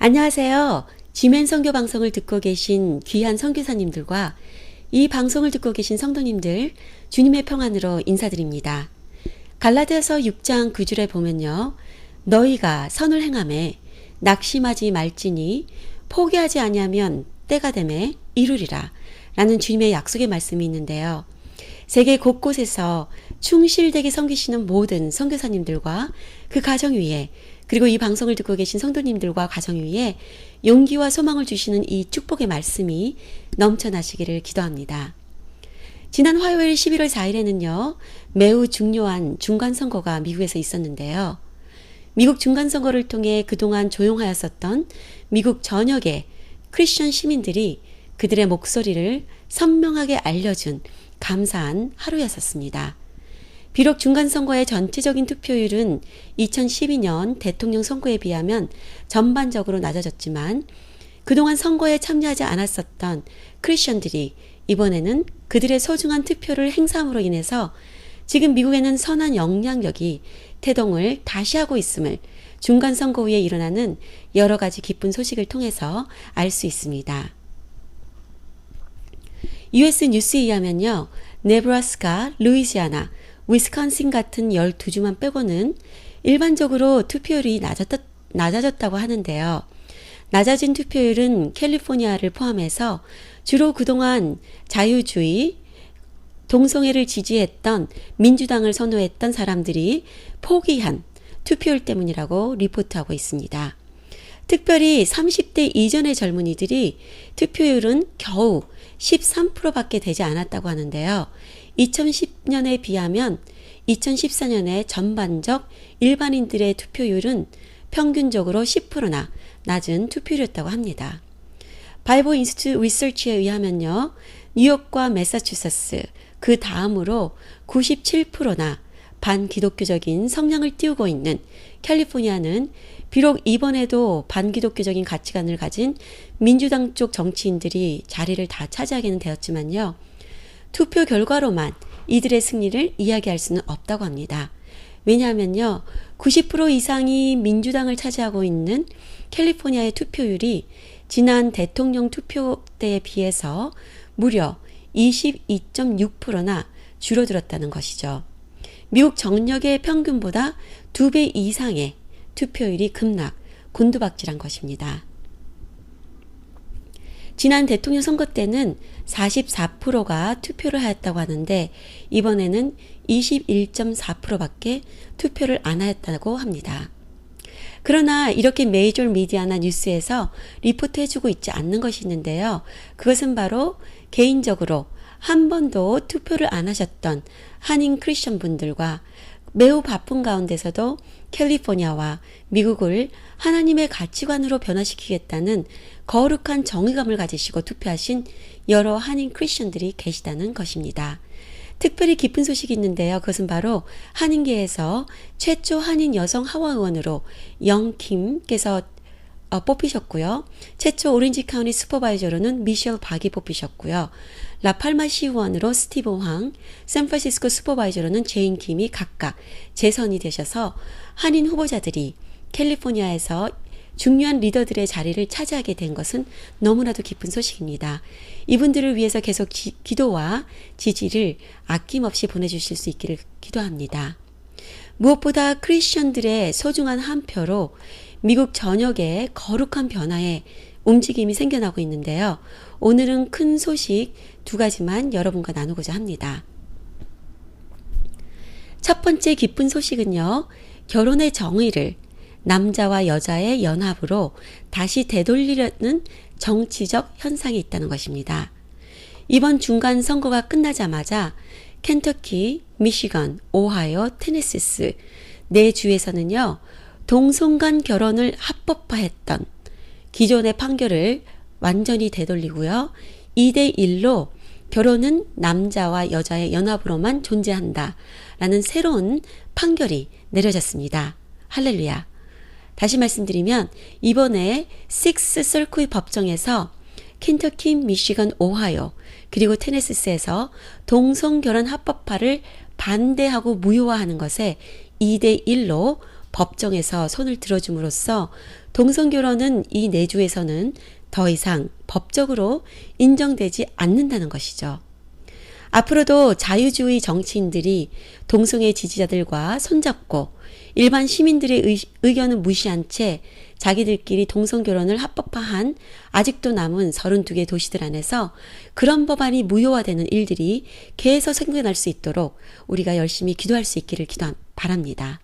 안녕하세요. 지멘 선교 방송을 듣고 계신 귀한 선교사님들과 이 방송을 듣고 계신 성도님들, 주님의 평안으로 인사드립니다. 갈라디아서 6장 9절에 보면요. 너희가 선을 행하매 낙심하지 말지니 포기하지 아니하면 때가 되매 이루리라 라는 주님의 약속의 말씀이 있는데요. 세계 곳곳에서 충실되게 섬기시는 모든 선교사님들과 그 가정 위에, 그리고 이 방송을 듣고 계신 성도님들과 가정 위에 용기와 소망을 주시는 이 축복의 말씀이 넘쳐나시기를 기도합니다. 지난 화요일 11월 4일에는요. 매우 중요한 중간선거가 미국에서 있었는데요. 미국 중간선거를 통해 그동안 조용하였었던 미국 전역의 크리스천 시민들이 그들의 목소리를 선명하게 알려준 감사한 하루였었습니다. 비록 중간선거의 전체적인 투표율은 2012년 대통령 선거에 비하면 전반적으로 낮아졌지만 그동안 선거에 참여하지 않았었던 크리스천들이 이번에는 그들의 소중한 투표를 행사함으로 인해서 지금 미국에는 선한 영향력이 태동을 다시 하고 있음을 중간선거 후에 일어나는 여러 가지 기쁜 소식을 통해서 알 수 있습니다. US 뉴스에 의하면요. 네브라스카, 루이지아나, 위스콘신 같은 12주만 빼고는 일반적으로 투표율이 낮아졌다고 하는데요. 낮아진 투표율은 캘리포니아를 포함해서 주로 그동안 자유주의, 동성애를 지지했던 민주당을 선호했던 사람들이 포기한 투표율 때문이라고 리포트하고 있습니다. 특별히 30대 이전의 젊은이들이 투표율은 겨우 13%밖에 되지 않았다고 하는데요. 2010년에 비하면 2014년의 전반적 일반인들의 투표율은 평균적으로 10%나 낮은 투표율이었다고 합니다. 바이블 인스티튜트 리서치에 의하면요. 뉴욕과 매사추세츠, 그 다음으로 97%나 반기독교적인 성향을 띄우고 있는 캘리포니아는 비록 이번에도 반기독교적인 가치관을 가진 민주당 쪽 정치인들이 자리를 다 차지하게는 되었지만요. 투표 결과로만 이들의 승리를 이야기할 수는 없다고 합니다. 왜냐하면요. 90% 이상이 민주당을 차지하고 있는 캘리포니아의 투표율이 지난 대통령 투표 때에 비해서 무려 22.6%나 줄어들었다는 것이죠. 미국 전역의 평균보다 2배 이상의 투표율이 급락, 곤두박질한 것입니다. 지난 대통령 선거 때는 44%가 투표를 하였다고 하는데 이번에는 21.4%밖에 투표를 안 하였다고 합니다. 그러나 이렇게 메이저 미디어나 뉴스에서 리포트해주고 있지 않는 것이 있는데요. 그것은 바로 개인적으로 한 번도 투표를 안 하셨던 한인 크리스천 분들과 매우 바쁜 가운데서도 캘리포니아와 미국을 하나님의 가치관으로 변화시키겠다는 거룩한 정의감을 가지시고 투표하신 여러 한인 크리스천들이 계시다는 것입니다. 특별히 기쁜 소식이 있는데요. 그것은 바로 한인계에서 최초 한인 여성 하원의원으로 영킴께서 뽑히셨고요. 최초 오렌지 카운티 슈퍼바이저로는 미셸 박이 뽑히셨고요. 라팔마 시의원으로 스티브 황, 샌프란시스코 슈퍼바이저로는 제인 김이 각각 재선이 되셔서 한인 후보자들이 캘리포니아에서 중요한 리더들의 자리를 차지하게 된 것은 너무나도 기쁜 소식입니다. 이분들을 위해서 계속 기도와 지지를 아낌없이 보내주실 수 있기를 기도합니다. 무엇보다 크리스천들의 소중한 한 표로 미국 전역에 거룩한 변화의 움직임이 생겨나고 있는데요. 오늘은 큰 소식 2가지만 여러분과 나누고자 합니다. 첫 번째 기쁜 소식은요. 결혼의 정의를 남자와 여자의 연합으로 다시 되돌리려는 정치적 현상이 있다는 것입니다. 이번 중간 선거가 끝나자마자 켄터키, 미시건, 오하이오, 테네시스 4주에서는요. 동성 간 결혼을 합법화했던 기존의 판결을 완전히 되돌리고요. 2대1로 결혼은 남자와 여자의 연합으로만 존재한다 라는 새로운 판결이 내려졌습니다. 할렐루야. 다시 말씀드리면 이번에 6th 서큐트 법정에서 켄터키, 미시건, 오하이오 그리고 테네시스에서 동성결혼 합법화를 반대하고 무효화하는 것에 2대1로 법정에서 손을 들어줌으로써 동성결혼은 이 내주에서는 더 이상 법적으로 인정되지 않는다는 것이죠. 앞으로도 자유주의 정치인들이 동성애 지지자들과 손잡고 일반 시민들의 의견을 무시한 채 자기들끼리 동성결혼을 합법화한 아직도 남은 32개 도시들 안에서 그런 법안이 무효화되는 일들이 계속 생겨날 수 있도록 우리가 열심히 기도할 수 있기를 바랍니다.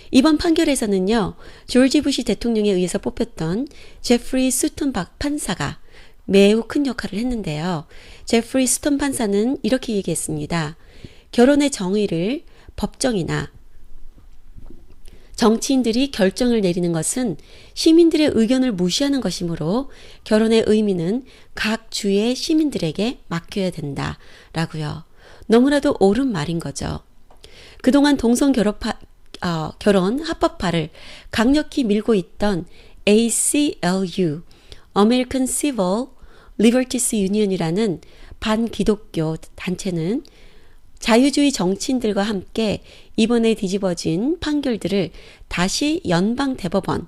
이번 판결에서는요, 조지 부시 대통령에 의해서 뽑혔던 제프리 수턴 판사가 매우 큰 역할을 했는데요. 제프리 수턴 판사는 이렇게 얘기했습니다. 결혼의 정의를 법정이나 정치인들이 결정을 내리는 것은 시민들의 의견을 무시하는 것이므로 결혼의 의미는 각 주의 시민들에게 맡겨야 된다라고요. 너무나도 옳은 말인 거죠. 그동안 결혼 합법화를 강력히 밀고 있던 ACLU, American Civil Liberties Union이라는 반기독교 단체는 자유주의 정치인들과 함께 이번에 뒤집어진 판결들을 다시 연방 대법원,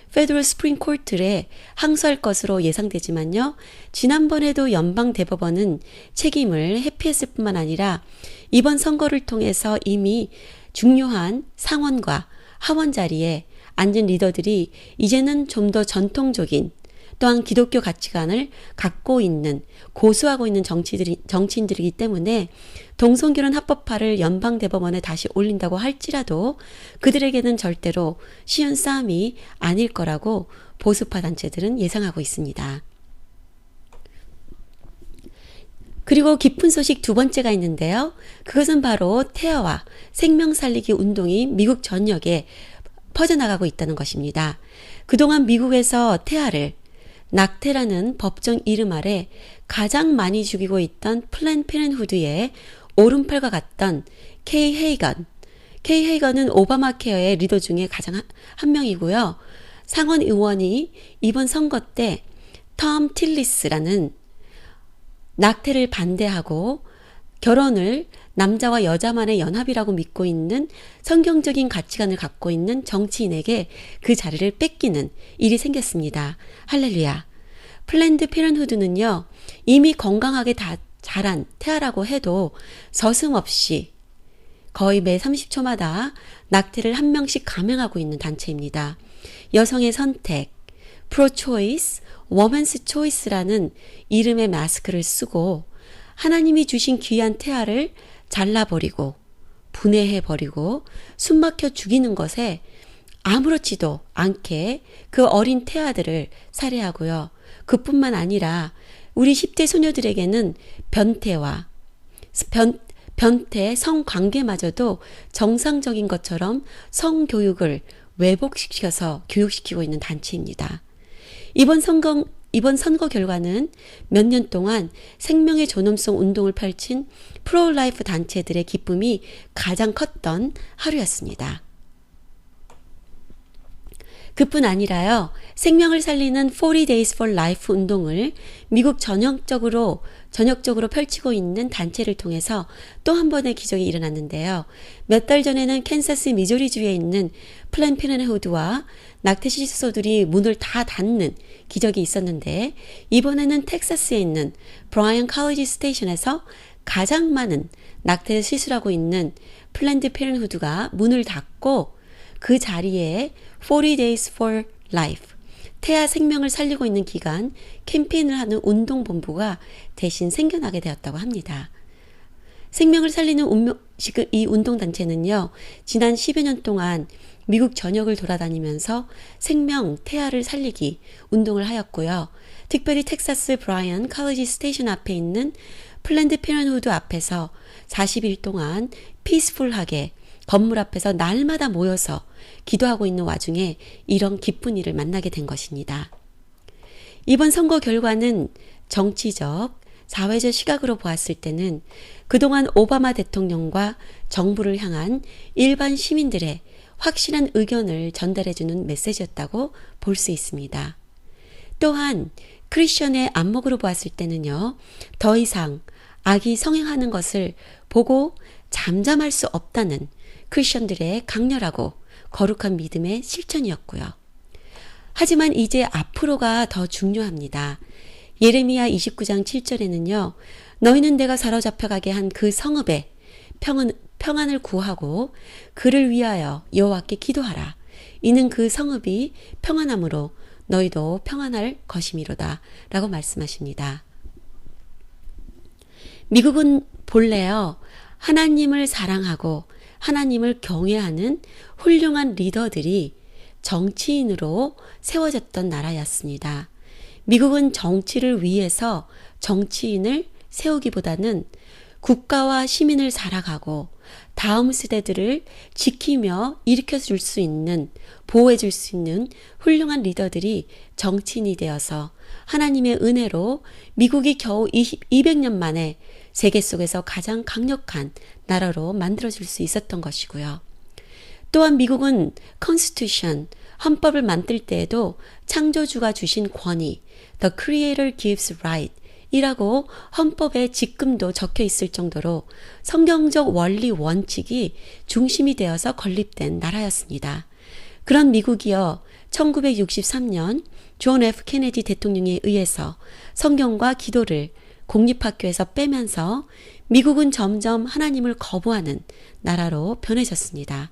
Federal Supreme Court에 항소할 것으로 예상되지만요. 지난번에도 연방 대법원은 책임을 회피했을 뿐만 아니라 이번 선거를 통해서 이미 중요한 상원과 하원 자리에 앉은 리더들이 이제는 좀 더 전통적인 또한 기독교 가치관을 갖고 있는 고수하고 있는 정치인들이기 때문에 동성결혼 합법화를 연방대법원에 다시 올린다고 할지라도 그들에게는 절대로 쉬운 싸움이 아닐 거라고 보수파 단체들은 예상하고 있습니다. 그리고 기쁜 소식 두 번째가 있는데요. 그것은 바로 태아와 생명 살리기 운동이 미국 전역에 퍼져나가고 있다는 것입니다. 그동안 미국에서 태아를 낙태라는 법정 이름 아래 가장 많이 죽이고 있던 플랜 페렌후드의 오른팔과 같던 케이 헤이건은 오바마 케어의 리더 중에 가장 한 명이고요. 상원 의원이 이번 선거 때 톰 틸리스라는 낙태를 반대하고 결혼을 남자와 여자만의 연합이라고 믿고 있는 성경적인 가치관을 갖고 있는 정치인에게 그 자리를 뺏기는 일이 생겼습니다. 할렐루야. 플랜드 페런후드는요, 이미 건강하게 다 자란 태아라고 해도 서슴없이 거의 매 30초마다 낙태를 한 명씩 감행하고 있는 단체입니다. 여성의 선택, 프로초이스, 워먼스 초이스라는 이름의 마스크를 쓰고 하나님이 주신 귀한 태아를 잘라버리고 분해해버리고 숨막혀 죽이는 것에 아무렇지도 않게 그 어린 태아들을 살해하고요. 그뿐만 아니라 우리 10대 소녀들에게는 변태 성관계마저도 정상적인 것처럼 성교육을 왜곡시켜서 교육시키고 있는 단체입니다. 이번 선거 결과는 몇 년 동안 생명의 존엄성 운동을 펼친 프로라이프 단체들의 기쁨이 가장 컸던 하루였습니다. 그뿐 아니라요. 생명을 살리는 40 Days for Life 운동을 미국 전역적으로 펼치고 있는 단체를 통해서 또 한 번의 기적이 일어났는데요. 몇 달 전에는 캔사스 미조리주에 있는 플랜 페렌후드와 낙태 시소들이 문을 다 닫는 기적이 있었는데 이번에는 텍사스에 있는 브라이언 칼리지 스테이션에서 가장 많은 낙태를 시술하고 있는 플랜드 페렌후드가 문을 닫고 그 자리에 40 Days for Life, 태아 생명을 살리고 있는 기간 캠페인을 하는 운동본부가 대신 생겨나게 되었다고 합니다. 생명을 살리는 이 운동단체는요, 지난 10여 년 동안 미국 전역을 돌아다니면서 생명, 태아를 살리기 운동을 하였고요. 특별히 텍사스 브라이언 칼리지 스테이션 앞에 있는 플랜드 페런후드 앞에서 40일 동안 피스풀하게 건물 앞에서 날마다 모여서 기도하고 있는 와중에 이런 기쁜 일을 만나게 된 것입니다. 이번 선거 결과는 정치적, 사회적 시각으로 보았을 때는 그동안 오바마 대통령과 정부를 향한 일반 시민들의 확실한 의견을 전달해주는 메시지였다고 볼 수 있습니다. 또한 크리스천의 안목으로 보았을 때는요, 더 이상 악이 성행하는 것을 보고 잠잠할 수 없다는 크리스천들의 강렬하고 거룩한 믿음의 실천이었고요. 하지만 이제 앞으로가 더 중요합니다. 예레미야 29장 7절에는요. 너희는 내가 사로잡혀가게 한 그 성읍에 평안을 구하고 그를 위하여 여호와께 기도하라. 이는 그 성읍이 평안함으로 너희도 평안할 것이미로다 라고 말씀하십니다. 미국은 본래요. 하나님을 사랑하고 하나님을 경외하는 훌륭한 리더들이 정치인으로 세워졌던 나라였습니다. 미국은 정치를 위해서 정치인을 세우기보다는 국가와 시민을 살아가고 다음 세대들을 지키며 일으켜줄 수 있는, 보호해줄 수 있는 훌륭한 리더들이 정치인이 되어서 하나님의 은혜로 미국이 겨우 200년 만에 세계 속에서 가장 강력한 나라로 만들어질 수 있었던 것이고요. 또한 미국은 Constitution, 헌법을 만들 때에도 창조주가 주신 권위, The Creator gives right 이라고 헌법에 지금도 적혀 있을 정도로 성경적 원리 원칙이 중심이 되어서 건립된 나라였습니다. 그런 미국이요, 1963년 존 F 케네디 대통령에 의해서 성경과 기도를 공립학교에서 빼면서 미국은 점점 하나님을 거부하는 나라로 변해졌습니다.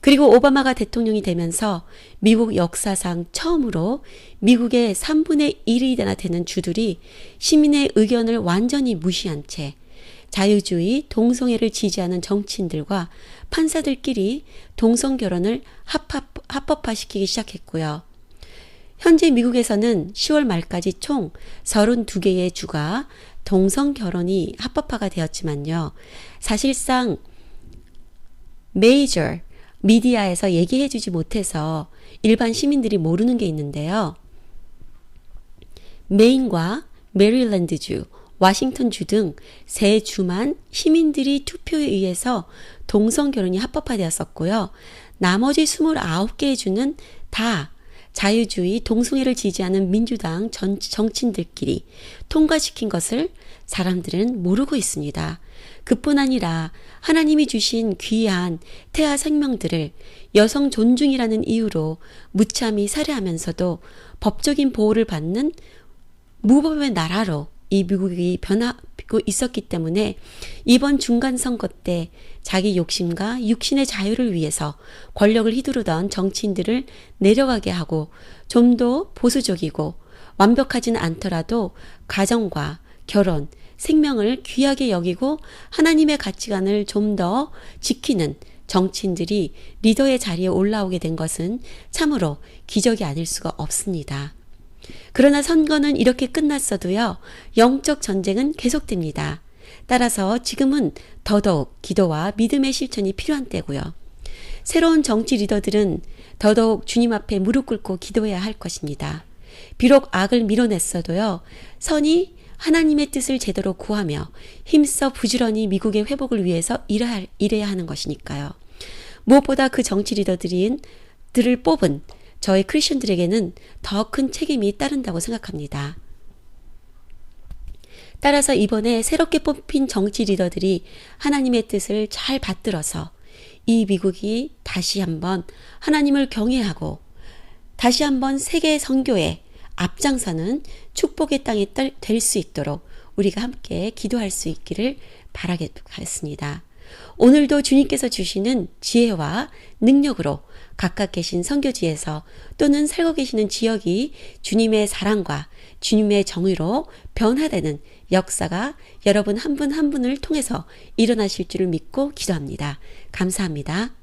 그리고 오바마가 대통령이 되면서 미국 역사상 처음으로 미국의 3분의 1이나 되는 주들이 시민의 의견을 완전히 무시한 채 자유주의, 동성애를 지지하는 정치인들과 판사들끼리 동성결혼을 합법화시키기 시작했고요. 현재 미국에서는 10월 말까지 총 32개의 주가 동성결혼이 합법화가 되었지만요. 사실상 메이저 미디어에서 얘기해주지 못해서 일반 시민들이 모르는 게 있는데요. 메인과 메릴랜드주, 워싱턴주 등 세 주만 시민들이 투표에 의해서 동성결혼이 합법화되었었고요. 나머지 29개의 주는 다 자유주의, 동성애를 지지하는 민주당 정치인들끼리 통과시킨 것을 사람들은 모르고 있습니다. 그뿐 아니라 하나님이 주신 귀한 태아 생명들을 여성 존중이라는 이유로 무참히 살해하면서도 법적인 보호를 받는 무법의 나라로 이 미국이 변하고 있었기 때문에 이번 중간선거 때 자기 욕심과 육신의 자유를 위해서 권력을 휘두르던 정치인들을 내려가게 하고 좀 더 보수적이고 완벽하지는 않더라도 가정과 결혼, 생명을 귀하게 여기고 하나님의 가치관을 좀 더 지키는 정치인들이 리더의 자리에 올라오게 된 것은 참으로 기적이 아닐 수가 없습니다. 그러나 선거는 이렇게 끝났어도요, 영적 전쟁은 계속됩니다. 따라서 지금은 더더욱 기도와 믿음의 실천이 필요한 때고요. 새로운 정치 리더들은 더더욱 주님 앞에 무릎 꿇고 기도해야 할 것입니다. 비록 악을 밀어냈어도요, 선이 하나님의 뜻을 제대로 구하며 힘써 부지런히 미국의 회복을 위해서 일해야 하는 것이니까요. 무엇보다 그 정치 리더들을 뽑은 저희 크리스천들에게는 더 큰 책임이 따른다고 생각합니다. 따라서 이번에 새롭게 뽑힌 정치 리더들이 하나님의 뜻을 잘 받들어서 이 미국이 다시 한번 하나님을 경외하고 다시 한번 세계 선교에 앞장서는 축복의 땅이 될 수 있도록 우리가 함께 기도할 수 있기를 바라겠습니다. 오늘도 주님께서 주시는 지혜와 능력으로 각각 계신 선교지에서 또는 살고 계시는 지역이 주님의 사랑과 주님의 정의로 변화되는 역사가 여러분 한 분 한 분을 통해서 일어나실 줄을 믿고 기도합니다. 감사합니다.